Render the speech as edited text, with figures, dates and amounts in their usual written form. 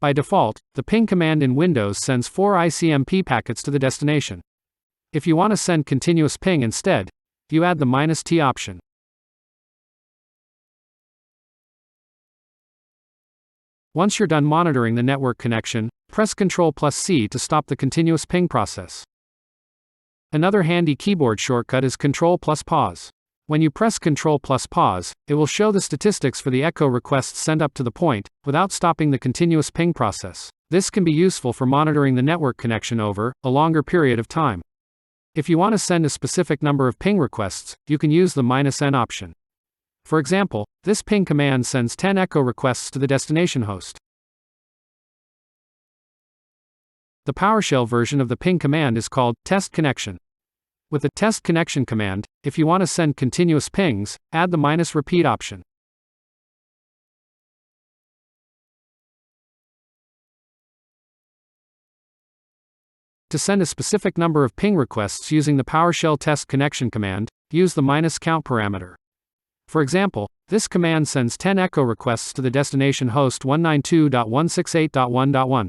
By default, the ping command in Windows sends 4 ICMP packets to the destination. If you want to send continuous ping instead, you add the -T option. Once you're done monitoring the network connection, press Ctrl+C to stop the continuous ping process. Another handy keyboard shortcut is Ctrl+Pause. When you press Ctrl+Pause, it will show the statistics for the echo requests sent up to the point, without stopping the continuous ping process. This can be useful for monitoring the network connection over a longer period of time. If you want to send a specific number of ping requests, you can use the -N option. For example, this ping command sends 10 echo requests to the destination host. The PowerShell version of the ping command is called test connection. With the test connection command, if you want to send continuous pings, add the -repeat option. To send a specific number of ping requests using the PowerShell test connection command, use the -count parameter. For example, this command sends 10 echo requests to the destination host 192.168.1.1.